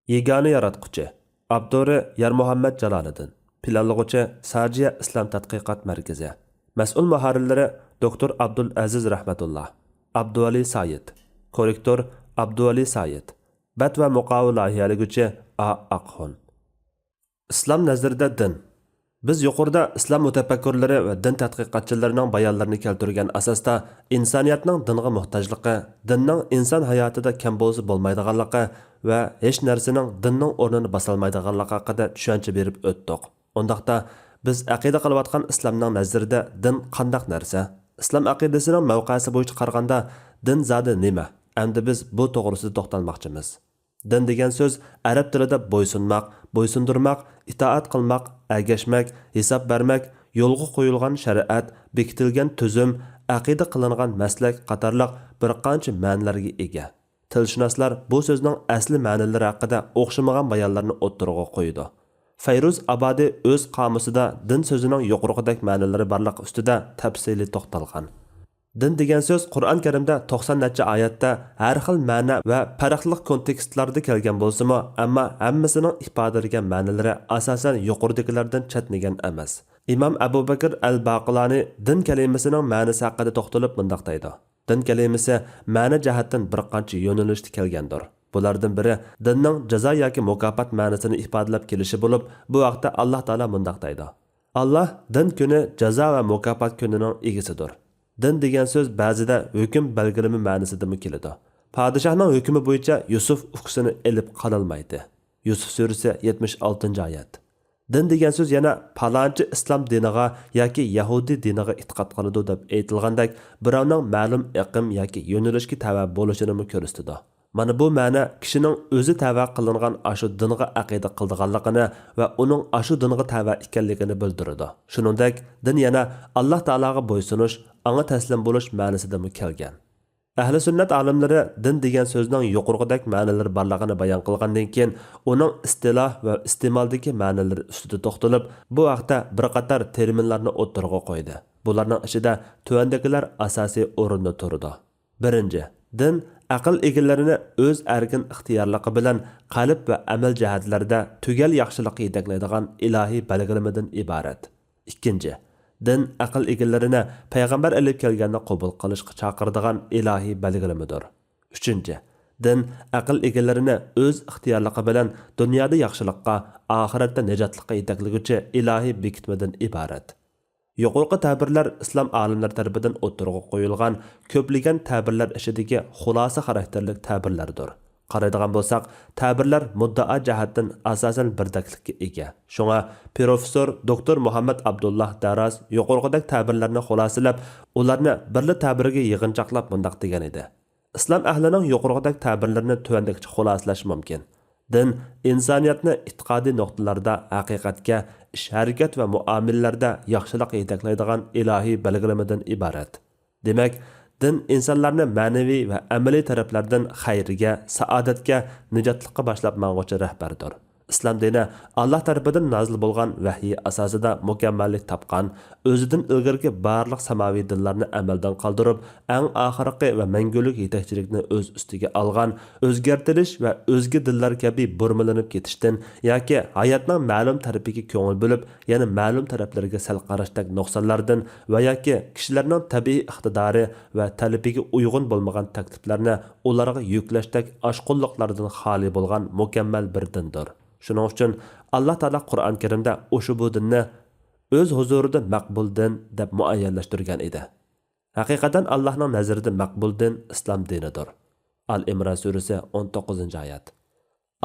Yegane yaratquchi Abduri Yarmuhammad Jaloliddin. Planlag'uchi Sajiya Islom tadqiqot markazi. Mas'ul muharrirlari Dr. Abdul Aziz Rahmatullah, Abduvali Sayid, korrektor Abduvali Sayid, bat va muqovil loyihalaguvchi A. Aqxon. Islom nazarida din. Biz yuqorida islom mutafakkirlari va din tadqiqotchilarining bayonlarini keltirgan asosda insoniyatning dinga muhtojligi, dinning inson hayotida kam bo'lsa bo'lmaydiganligi va hech narsaning dinning o'rnini bosolmaydiganligi haqida tushuncha berib o'tdik. Undaqda biz aqida qilayotgan islomning nazarida din qandaq narsa? Islom aqidasining mavqesi bo'yicha qaraganda din zodi nima? Endi biz bu to'g'risida to'xtalmoqchimiz. Din degan so'z arab tilida bo'ysunmoq, bo'ysundurmoq, itoat qilmoq, ergashmak, hisob bermak, yo'lga qo'yilgan shariat, bekitilgan tuzum, aqida qilingan maslak qatorliq bir qancha ma'nolarga ega. Tilshunoslar bu so'zning asli ma'nolari haqida o'xshamagan bayonlarni o'ttirg'a qo'ydi. Fayruz Abadi o'z qomusida din so'zining yuqoridagi ma'nolari borliq ustida tafsili to'xtalgan. Din degan so'z Qur'on Karimda 90 necha oyatda har xil ma'no va farqli kontekstlarda kelgan bo'lsa-mu, ammo hammasining ifodalagan ma'nolari asosan yuqoridagilardan chatnagan emas. Imom Abu Bakr al-Baqilani din kalimasining ma'nosi haqida to'xtalib mundaq deydi. Din kalimasi ma'no jihatdan bir qancha yo'nalishda kelgandir. Bulardan biri dinning jazo yoki mukofot ma'nosini ifodalab kelishi bo'lib, bu vaqtda Alloh taolo mundaq deydi. Alloh din kuni jazo va mukofot kunining egasidir. Din degan so'z ba'zida hukm belgilama ma'nosida keladi. Padişahning hukmi bo'yicha Yusuf uqsini elib qololmaydi. Yusuf surasi 76-oyat. Din degan so'z yana palonchi islom diniga yoki yahudi diniga e'tiqod qiladi deb aytilgandek, birovning ma'lum iqim yoki yo'nalishga tava bo'lishini ko'rsatadi. Mana bu ma'no kishining o'zi tava qilingan ashu dinga aqida qildiganligini va uning ashu dinga tava ekanligini bildiradi. Shuningdek, din yana Alloh taolaga bo'ysunish, anga taslim bo'lish ma'nosida kelgan. Ahli sunnat olimlari din degan so'zning yuqoridagi ma'nolari borligini bayon qilgandan keyin uning istiloh va iste'moldagi ma'nolari ustida to'xtalib, bu vaqtda bir qator terminlarni o'ttirg'a qo'ydi. Bularning ichida tuvandagilar asosiy o'rinda turadi. Birinchi, din aql egillarini o'z erkin ixtiyorligi bilan qalb va amal jihatlarida tugal yaxshilikka yetaklaydigan ilohiy belgilamadan iborat. Ikkinchi, din aql egillarini payg'ambar olib kelganini qabul qilishga chaqiradigan ilohiy belgilamadir. Uchinchi, din aql egillarini o'z ixtiyorligi bilan dunyoda yaxshilikqa, oxiratda najotlikqa yetaklaguvchi ilohiy bekitmadan iborat. Yuqorqi ta'birlar islom olimlari tomonidan o'ttirg'a qo'yilgan ko'plagan ta'birlar ichidagi xulosa xarakterlik ta'birlardir. Qaraydigan bo'lsak, ta'birlar muddao jihatdan asosan birdaklikka ega. Shunga professor Dr. Muhammad Abdullah Daraz yuqorqidagi ta'birlarni xulosalab, ularni birli ta'birga yig'inchoqlab mundaq degan edi. Islom ahlining yuqorqidagi ta'birlarini tuvandakcha xulosalash mumkin. Din insoniyatni e'tiqodiy nuqtalarda haqiqatga, ish harakat va muomallarda yaxshilik yetaklaydigan ilohiy belgilamadan iborat. Demak, din insonlarni ma'naviy va amaliy taraflardan xayriga, saodatga, nijotlikqa boshlab mang'uvchi rahbardir. Islom dini Alloh tarafidan nozil bo'lgan vahiy asosida mukammallik topgan, o'zidan ilgirki barliq samoviy dinlarni amaldan qoldirib, eng oxirgi va mangulik yetakchilikni o'z ustiga olgan, o'zgartirish va o'zga dinlar kabi burmalanib ketishdan yoki hayotning ma'lum tarafiga ko'ngil bo'lib, yana ma'lum taraflarga sal qarashdak nuqsonlardan va yoki kishilarning tabiiy iqtidori va talabiga uyg'un bo'lmagan takliflarni ularga yuklashdek oshqulliqlardan xoli bo'lgan mukammal bir dindir. Shuning uchun Alloh taolo Qur'on Karimda o'sha bu dinni o'z huzurida maqbul din deb muayyanlashtirgan edi. Haqiqatan Allohning nazarida maqbul din islom dinidir. Al-Imron surasi 19-oyat.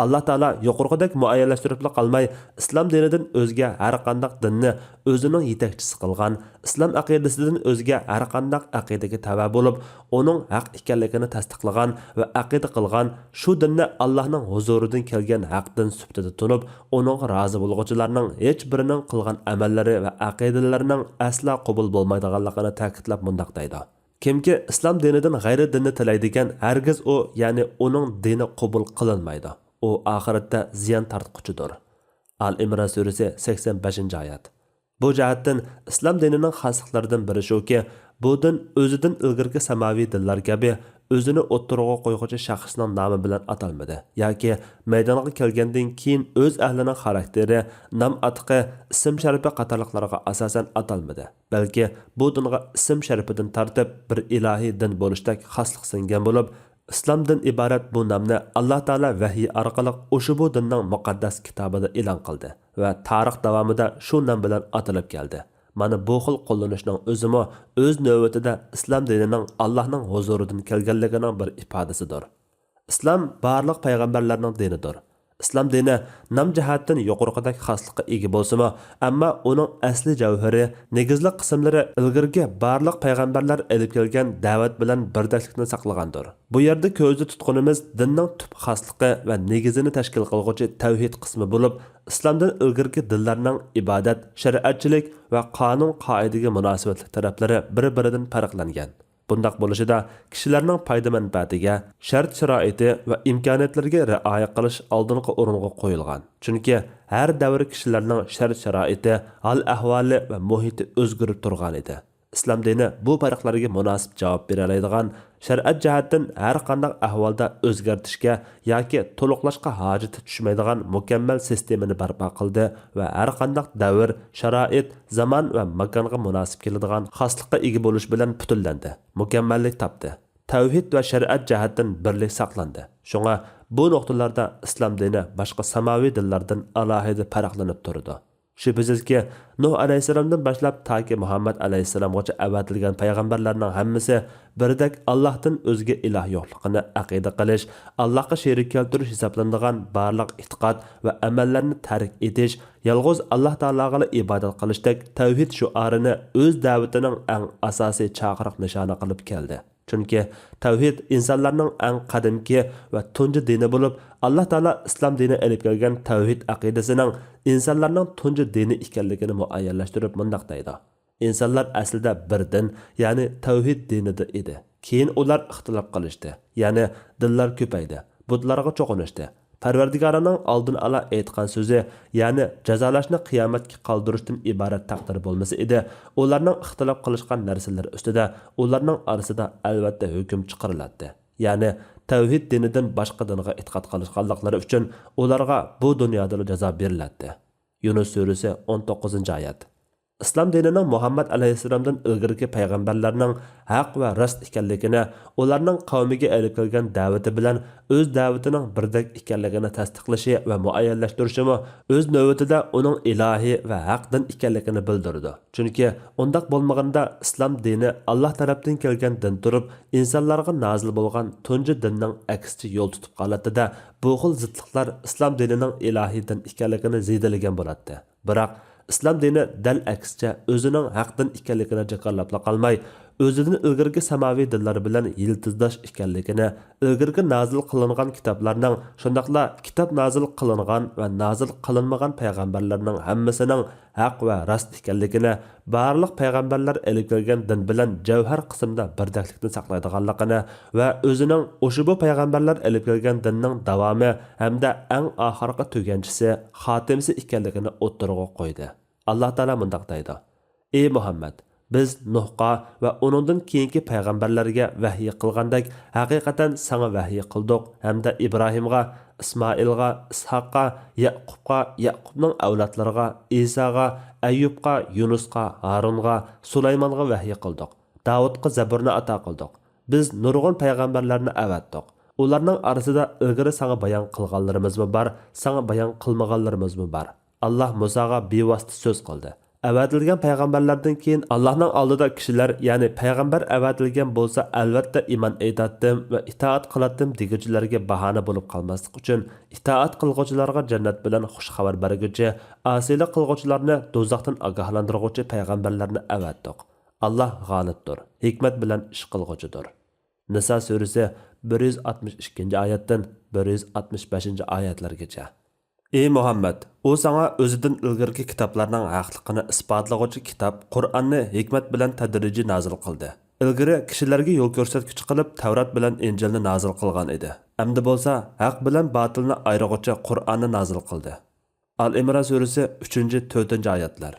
Alloh taolo yuqorqidek muayyanlashtirib qolmay, islom dinidan o'zga har qanday dinni o'zining yetakchisi qilgan, islom aqidasidan o'zga har qanday aqidaga tava bo'lib, uning haq ekanligini tasdiqlagan va aqida qilgan, shu dinni Allohning huzuridan kelgan haq din sifatida tunib, uning rozi bo'lg'uvchilarning hech birining qilgan amallari va aqidalarining asla qabul bo'lmaydiganligini ta'kidlab mundaq deydi. Kimki islom dinidan g'ayri dinni tilaydigan, hargiz u, ya'ni uning dini qabul qilinmaydi. U oxiratda ziyon tortquchidir. Al-Imron surasi 85-oyat. Bu jihatdan islom dinining xosliqlaridan biri shuki, bu din o'zidan ilgirki samoviy dinlar kabi o'zini o'ttirg'a qo'yg'uchi shaxsning nomi bilan atalmadi yoki maydonga kelgandan keyin o'z ahlining xarakteri, nom atiqi, ism sharifi qatorliqlarga asosan atalmadi. Balki bu dinga ism sharifidan tartib bir ilohiy din bo'lishdek xoslik singan bo'lib, İslamdan iborat bu nomni Alloh taolo vahiy orqali o'sha bu dinning muqaddas kitobida e'lon qildi va tarix davomida shu nom bilan atalib keldi. Mana bu xil qo'llanishning o'zimi o'z navbatida islom dinining Allohning huzuridan kelganligining bir ifodasidir. Islom barliq payg'ambarlarning dinidir. İslam dini nam jihatdan yuqorqidagi xoslikqa ega bo'lsa-mu, ammo uning asli javhari, negizli qismlari ilgirgi barliq payg'ambarlar elib kelgan da'vat bilan birdaklikni saqlagandir. Bu yerda ko'zda tutqunimiz dinning tub xosligi va negizini tashkil qiluvchi tavhid qismi bo'lib, islomdan ilgirgi dinlarning ibodat, shariatchilik va qonun-qoidaga munosabatli taraflari bir-biridan farqlangan. Bundaq bo'lishida kishilarning foyda manfaatiga, shart-sharoiti va imkoniyatlarga rioya qilish oldingi o'ringa qo'yilgan. Chunki har davr kishilarning shart-sharoiti, hol-ahvoli va muhiti o'zgarib turgan edi. Islom dini bu farqlarga munosib javob bera oladigan, shariat jihatdan har qanday ahvolda o'zgartishga yoki to'liqlashga hojati tushmaydigan mukammal sistemani barpo qildi va har qanday davr, sharoit, zamon va makonga munosib keladigan xoslikqa ega bo'lish bilan butunlandi, mukammallik topdi. Tavhid va shariat jihatdan birlik saqlandi. Shunga bu nuqtalarda islom dini boshqa samoviy dinlardan alohida farqlanib turdi. Shubhasizki, Nuh alayhissalomdan boshlab toki Muhammad alayhissalomgacha avatilgan payg'ambarlarning hammasi birdek Allohdan o'zga iloh yo'qligini aqida qilish, Allohga sherik keltirish hisoblanadigan barliq e'tiqod va amallarni tark etish, yolg'iz Alloh taologa ibodat qilishdek tavhid shuarini o'z da'vatining eng asosiy chaqiriq nishoni qilib keldi. Chunki tavhid insonlarning eng qadimgi va tunji dini bo'lib, Alloh taolo islom dini elib kelgan tavhid aqidasining insonlarning tunji dini ekanligini muayyanlashtirib mundaq deydi. İnsanlar aslida bir din, ya'ni tavhid dinida edi. Keyin ular ixtilof qilishdi, ya'ni dinlar ko'paydi, butlarga cho'qinishdi. Parvardigorining oldin ala aytgan so'zi, ya'ni jazolashni qiyomatga qoldirishdan iborat taqdir bo'lmasa edi, ularning ixtilof qilishgan narsalar ustida ularning orasida albatta hukm chiqariladi. Ya'ni tavhid dinidan boshqa dinga e'tiqod qilishganliklari uchun ularga bu dunyoda jazo beriladi. Yunus surasi 19-oyat. İslam dinining Muhammad alayhissalomdan ilgirgi payg'ambarlarning haq va rost ekanligini, ularning qavmiga elib kelgan da'vati bilan o'z da'vatining birdak ekanligini tasdiqlashi va muayyanlashtirishi o'z navbatida uning ilohiy va haq din ekanligini bildirdi. Chunki undaq bo'lmaganda islom dini Alloh tarafdan kelgan din turib, insonlarga nozil bo'lgan tunji dinning aksicha yo'l tutib qoladida, bu xil zidliklar islom dinining ilohiy din ekanligini ziydilagan bo'ladi. Biroq İslam dini dal aksicha o'zining haqdan ekanligini jakarlab qolmay, o'zidan ilgirgi samoviy dinlar bilan yiltizdosh ekanligini, ilgirgi nozil qilingan kitoblarning, shundaqla kitob nozil qilingan va nozil qilinmagan payg'ambarlarning hammasining haq va rost ekanligini, barliq payg'ambarlar elib kelgan din bilan javhar qismda birdaklikni saqlaydiganligini va o'zining o'sha bu payg'ambarlar elib kelgan dinning davomi hamda eng oxirgi tuganchisi, xotimasi ekanligini o'ttirg'a qo'ydi. Alloh taolo mundaq deydi: "Ey Muhammad, biz Nuhqa va uningdan keyingi payg'ambarlarga vahiy qilgandek, haqiqatan sana vahiy qildik hamda Ibrohimga, Ismoilga, Ishoqqa, Yaqubga, Yaqubning avlodlariga, Isoga, Ayyubga, Yunusga, Harunga, Sulaymonga vahiy qildik. Davudga Zaburni ato qildik. Biz nurg'un payg'ambarlarni avatdik. Ularning orasida ilgari sana bayon qilganlarimizmi bor, sana bayon qilmaganlarimiz bor." Allah Musaga bevosita so'z qildi. Avatilgan payg'ambarlardan keyin Allohning oldida kishilar, ya'ni payg'ambar avatilgan bo'lsa, albatta iymon aytatdim va itoat qilatdim deguchilarga bahona bo'lib qolmaslik uchun itoat qilguvchilarga jannat bilan xush xabar berguchi, asiylik qilguvchilarni do'zaxdan ogohlantiruvchi payg'ambarlarni avatdik. Alloh g'olibdir, hikmat bilan ish qilguvchidir. Nisa surasi 162-oyatdan 165-oyatlargacha. Ey Muhammad, o sana o'zidan ilgirgi kitoblarning haqliqini isbotlovchi kitob Qur'onni hikmat bilan tadrijiy nozil qildi. Ilgari kishilarga yo'l ko'rsatuvchi qilib Tavrat bilan Injilni nozil qilgan edi. Endi bo'lsa, haq bilan botilni ayiruvchi Qur'onni nozil qildi. Al-Imron surasi 3-4-oyatlar.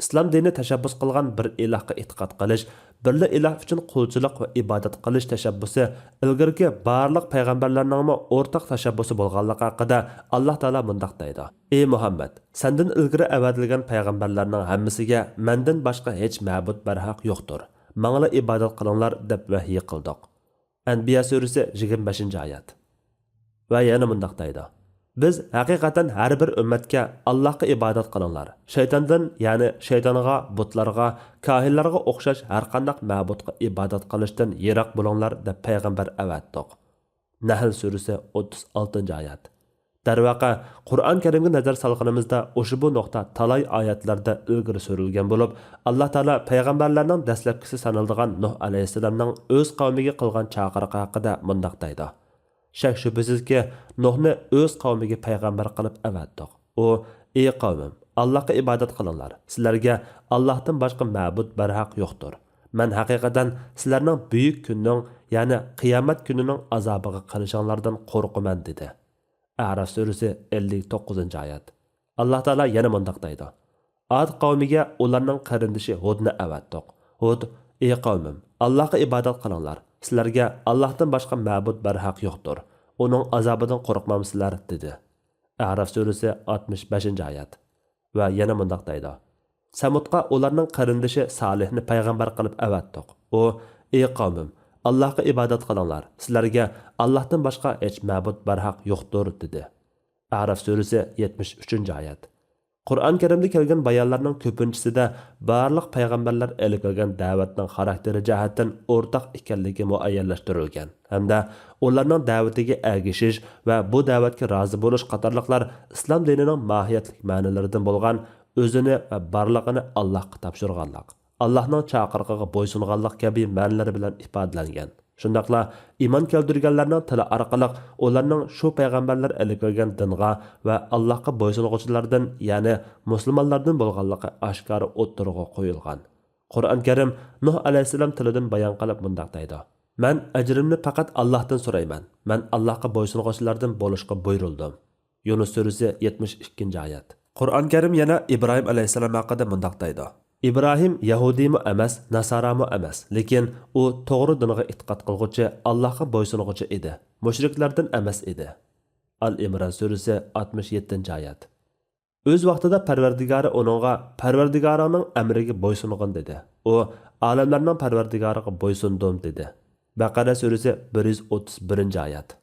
Islom dini tashabbus qilgan bir ilohga e'tiqod qilish, birli iloh uchun qulchilik va ibodat qilish tashabbusi ilgirki barliq payg'ambarlarning o'rtaq tashabbusi bo'lganligi haqida Alloh taolo mundaq deydi: ey Muhammad, sendan ilgari avatilgan payg'ambarlarning hammasiga mendan boshqa hech ma'bud barhaq yo'qdir. Manga ibodat qilinglar deb vahiy qildik. Anbiya surasi 25-oyat. Va yana mundaq deydi: biz haqiqatan har bir ummatga Allohga ibodat qilinglar. Shaytondan, ya'ni shaytonga, butlarga, kohinlarga o'xshash har qanday ma'budga ibodat qilishdan yiroq bo'linglar deb payg'ambar avatdiq. Nahl surasi 36-oyat. Darvaqa Qur'on Karimga nazar solganimizda o'sha bu nuqta talay oyatlarda ilgari surilgan bo'lib, Alloh taolo payg'ambarlarning dastlabkisi sanaladigan Nuh alayhisalomning o'z qavmiga qilgan chaqiriqi haqida mundaq deydi: shak shubhasizki Nuhni o'z qavmiga payg'ambar qilib avatdiq. U: ey qavmim, Allohga ibodat qilinglar. Sizlarga Allohdan boshqa ma'bud barhaq yo'qdir. Men haqiqatan sizlarning buyuk kunning, ya'ni qiyomat kunining azobiga qilishinglardan qo'rqaman dedi. A'rof surasi 59-oyat. Alloh taolo yana mundaq deydi: Ad qavmiga ularning qarindishi Hudni avatdiq. Hud: ey qavmim, Allohga ibodat qilinglar. Sizlarga Allohdan boshqa ma'bud barhaq yo'qdir. Uning azobidan qo'rqmamsizlar dedi. A'rof surasi 65-oyat. Va yana mundaq deydi: Samudqa ularning qarindishi Salihni payg'ambar qilib avatdiq. U: ey qavmim, Allohga ibodat qilinglar. Sizlarga Allohdan boshqa hech ma'bud barhaq yo'qdir dedi. A'rof surasi 73-oyat. Qur'on Karimda kelgan bayonlarning ko'pinchisida barliq payg'ambarlar ilgirgan da'vatning xarakteri jihatdan o'rtaq ekanligi muayyanlashtirilgan hamda ularning da'vatiga ergishish va bu da'vatga rozi bo'lish qatorliqlar islom dinining mohiyatlik ma'nolaridan bo'lgan o'zini va barlig'ini Allohga topshirganlik, Allohning chaqiriqiga bo'ysunganlik kabi ma'nolar bilan ifodalangan. Shundaqla iymon keltirganlarning tili orqali ularning shu payg'ambarlar ilgirgan dinga va Allohga bo'ysunuvchilardan, ya'ni musulmonlardan bo'lganligi oshkora o'ttirg'a qo'yilgan. Qur'on Karim Nuh alayhisalom tilidan bayon qilib mundaq deydi: Men ajrimni faqat Allohdan so'rayman. Men Allohga bo'ysunuvchilardan bo'lishga buyurildim. Yunus surasi 72-oyat. Qur'on Karim yana Ibrohim alayhisalom haqida mundaq deydi: İbrahim Yahudiymi emas, Nasarami emas, lekin u to'g'ri dinga e'tiqod qilguvchi, Allohga bo'ysunuvchi edi. Mushriklardan emas edi. Al-Imron surasi 67-oyat. O'z vaqtida Parvardigori uningga Parvardigorining amriga bo'ysungan dedi. U olamlarning Parvardigoriga bo'ysundim dedi. Baqara surasi 131-oyat.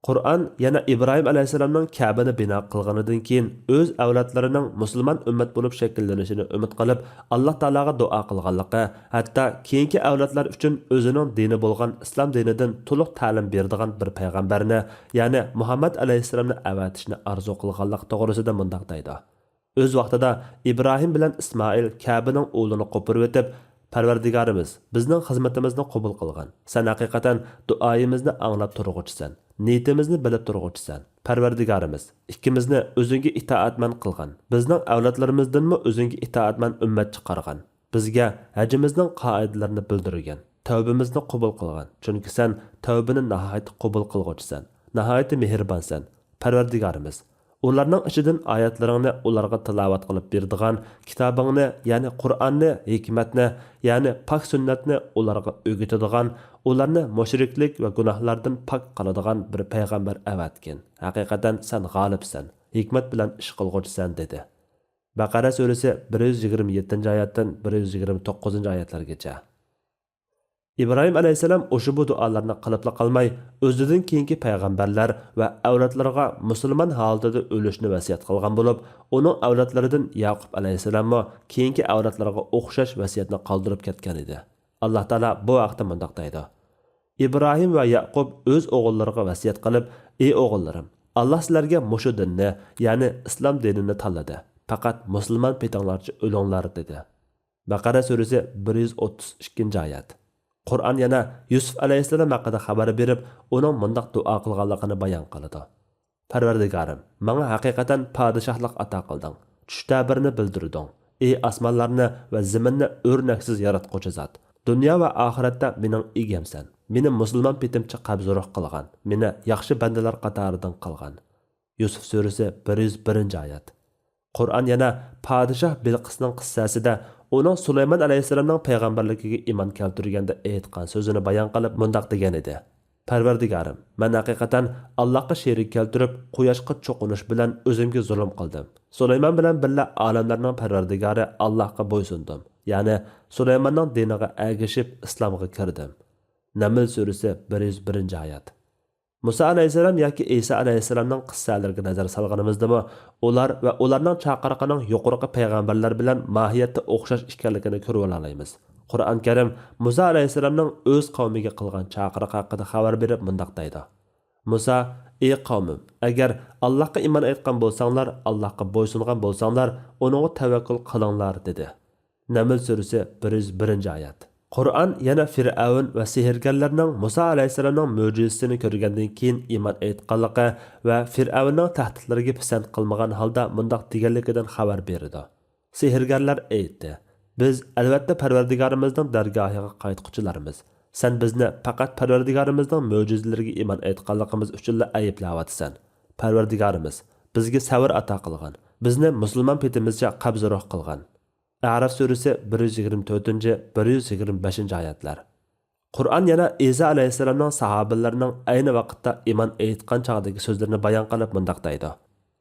Qur'on yana Ibrohim alayhisalomning Ka'bani bino qilganidan keyin o'z avlodlarining musulmon ummat bo'lib shakllanishini umid qilib, Alloh taolaga duo qilganligi, hatto keyingi avlodlar uchun o'zining dini bo'lgan islom dinidan to'liq ta'lim beradigan bir payg'ambarni, ya'ni Muhammad alayhisalomni avatishni orzu qilganlik to'g'risida mundaq deydi: O'z vaqtida Ibrohim bilan Ismoil Ka'baning o'g'lini qo'pirib o'tib, Parvardigorimiz bizning xizmatimizni qabul qilgan. Sen haqiqatan duoyimizni anglab turg'uchisan. Niyatimizni bilib turg'uchisan. Parvardigorimiz ikkimizni o'zingga itoatman qilgan. Bizning avlodlarimizdanmi o'zingga itoatman ummat chiqargan. Bizga hajimizning qoidalarini bildirgan. Tavbimizni qabul qilgan. Chunki sen tavbini nihoyat qabul qilg'uchisan. Nihoyat mehribonsan. Parvardigorimiz ularning ichidan oyatlaringni ularga tilovat qilib berdigan, kitobingni, ya'ni Qur'onni, hikmatni, ya'ni pok sunnatni ularga o'rgatadigan, ularni mushriklik va gunohlardan pok qiladigan bir payg'ambar avatgin. Haqiqatan sen g'olibsan, hikmat bilan ish qilg'uchisan dedi. Baqara surasi 127-oyatdan 129-oyatlargacha. İbrahim alayhisalom o'sha bu duolarni qilib qolmay, o'zidan keyingi payg'ambarlar va avlodlarga musulmon holatida o'lishni vasiyat qilgan bo'lib, uning avlodlaridan Yaqub alayhisalommi keyingi avlodlarga o'xshash vasiyatni qoldirib ketgan edi. Alloh taolo bu vaqtda mundaq deydi: İbrahim va Yaqub o'z o'g'illariga vasiyat qilib: "Ey o'g'illarim, Alloh sizlarga mushu dinni, ya'ni islom dinini tanladi. Faqat musulmon petinglarcha o'linglar" dedi. Baqara surasi 132-oyat. Qur'on yana Yusuf alayhisalom haqida xabar berib, uning mundaq duo qilganligini bayon qiladi: Parvardigorim, menga haqiqatan podshohlik ato qilding. Tush ta'birini bildirding. Ey osmonlarni va zaminni o'rnaksiz yaratquchi zot. Dunyo va oxiratda mening egamsan. Meni musulmon petimcha qabzoroq qilgan. Meni yaxshi bandalar qatoridan qilgan. Yusuf surasi 101-oyat. Qur'on yana podshoh Bilqisning qissasida uning Sulaymon alayhissalomning payg'ambarligiga iymon keltirganda aytgan so'zini bayon qilib mundoq degan edi: Parvardigorim, men haqiqatan Allohga sherik keltirib, quyoshga cho'qinish bilan o'zimga zulm qildim. Sulaymon bilan birga olamlarning Parvardigori Allohga bo'ysundim. Ya'ni Sulaymonning diniga ergashib islomga kirdim. Naml surasi 101-oyat. Musa alayhissalom yoki Isa alayhissalomning qissalariga nazar solganimizda ular va ularning chaqiriqining yuqorqi payg'ambarlar bilan mohiyatda o'xshash ekanligini ko'rib olamiz. Qur'on Karim Musa alayhissalomning o'z qavmiga qilgan chaqiriq haqida xabar berib mundoq deydi: Musa: "Ey qavmim, agar Allohga iymon etgan bo'lsanglar, Allohga bo'ysungan bo'lsanglar, uningga tavakkul qilinglar" dedi. Naml surasi 101-oyat. Qur'on yana Fir'avn va sehrgarlarning Musa alayhissalomning mo'jizasini ko'rgandan keyin iymon etganligi va Fir'avnning tahdidlariga pisand qilmagan holda mundoq deganligidan xabar berdi. Sehrgarlar aytdi: "Biz albatta Parvardigorimizning dargohiga qaytquchilarimiz. Sen bizni faqat Parvardigorimizning mo'jizalariga iymon etganligimiz uchun ayblayapsan. Parvardigorimiz bizga sabr ato qilgan, bizni musulmon petimizcha qabziroq qilgan." A'raf surasi 124-125-oyatlar. Qur'on yana Isa alayhissalomning sahobalarining ayni vaqtda iymon etgan chog'dagi so'zlarini bayon qilib mundoq deydi: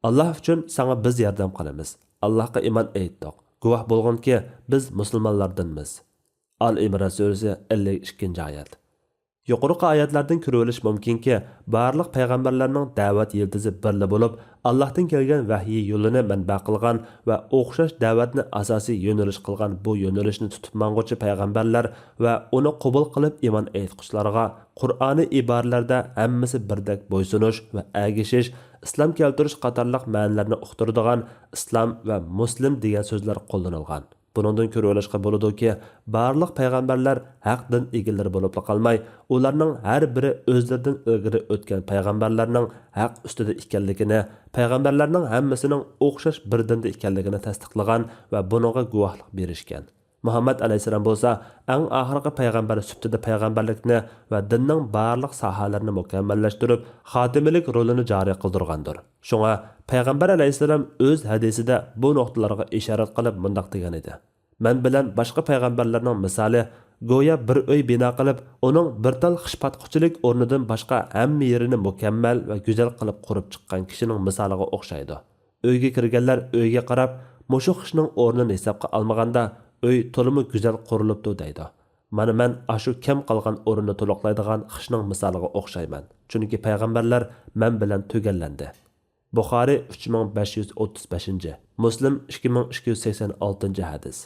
"Alloh uchun senga biz yordam qilamiz. Allohga iymon etdik. Guvoh bo'lganki, biz musulmonlardanmiz." Al-Imron surasi 52-oyat. Yuqorqi oyatlardan ko'rilish mumkinki, barliq payg'ambarlarning da'vat yildizi birli bo'lib, Allohdan kelgan vahiy yo'lini manba qilgan va o'xshash da'vatni asosiy yo'nalish qilgan bu yo'nalishni tutib mang'uvchi payg'ambarlar va uni qabul qilib iymon etquchilarga Qur'oniy iboralarda hammasi birdek bo'ysunish va ergashish, islom keltirish qatorliq ma'nolarni uqtiradigan islom va muslim degan so'zlar qo'llanilgan. Buningdan ko'rilishga bo'ladiki, barliq payg'ambarlar haq din egalari bo'lib qolmay, ularning har biri o'zlaridan ilgari o'tgan payg'ambarlarning haq ustida ekanligini, payg'ambarlarning hammasining o'xshash bir dinda ekanligini tasdiqlagan va buningga guvohlik berishgan. Muhammad alayhissalom bo'lsa, eng oxirgi payg'ambar sifatida payg'ambarlikni va dinning barliq sohalarini mukammallashtirib, xotimilik rolini joriy qildirgandir. Shunga payg'ambar alayhissalom o'z hadisida bu nuqtalarga ishorat qilib mundoq degan edi: "Men bilan boshqa payg'ambarlarning misoli go'yo bir uy bino qilib, uning bir tal xishpatquchilik o'rnidan boshqa hamma yerini mukammal va go'zal qilib qurib chiqqan kishining misoliga o'xshaydi. Uyga kirganlar uyga qarab, mushu xishning o'rnini hisobga olmaganda uy to'limi go'zal qurilibdi deydi. Mana men ashu kam qolgan o'rinni to'liqlaydigan xishning misoliga o'xshayman. Chunki payg'ambarlar men bilan tugallandi." Buxoriy 3535, Muslim 2286-hadis.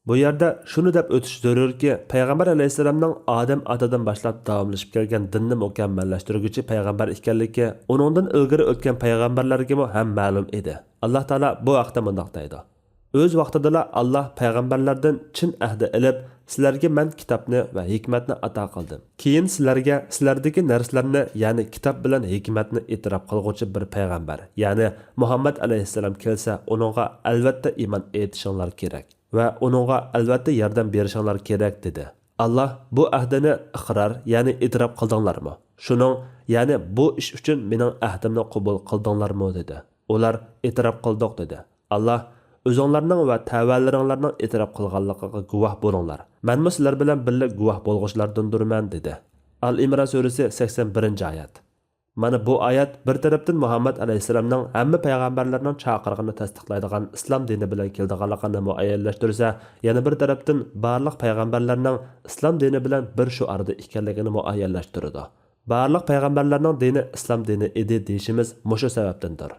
Bu yerda shuni deb o'tish zarurki, payg'ambar alayhissalomning Odam otadan boshlab davomlashib kelgan dinni mukammallashtiruvchi payg'ambar ekanligi uningdan ilgari o'tgan payg'ambarlarga ham ma'lum edi. Alloh taolo bu haqda mundoq deydi: "O'z vaqtida Alloh payg'ambarlardan chin ahdi ilib, sizlarga men kitobni va hikmatni ato qildim. Keyin sizlarga sizlardagi narsalarni, ya'ni kitob bilan hikmatni e'tirof qilguvchi bir payg'ambar, ya'ni Muhammad alayhissalom kelsa, uningga albatta iymon etishinglar kerak va uningga albatta yordam berishinglar kerak" dedi. Alloh bu ahdini iqror, ya'ni e'tirof qildinglarmi? Shuning, ya'ni bu ish uchun mening ahdimni qabul qildinglarmi dedi. Ular e'tirof qildik dedi. Alloh: "O'zinglarning va tavallaringlarning e'tirof qilganligiga guvoh bo'linglar. Men sizlar bilan birga guvoh bo'lg'uchilardandirman" dedi. Al-Imron surasi 81-oyat. Mana bu oyat bir tarafdan Muhammad alayhissalomning hamma payg'ambarlarning chaqirig'ini tasdiqlaydigan islom dini bilan keldiganligini muayyanlashtirsa, yana bir tarafdan barliq payg'ambarlarning islom dini bilan bir shuarda ekanligini muayyanlashtiradi. Barliq payg'ambarlarning dini islom dini edi deyishimiz mushu sababdandir.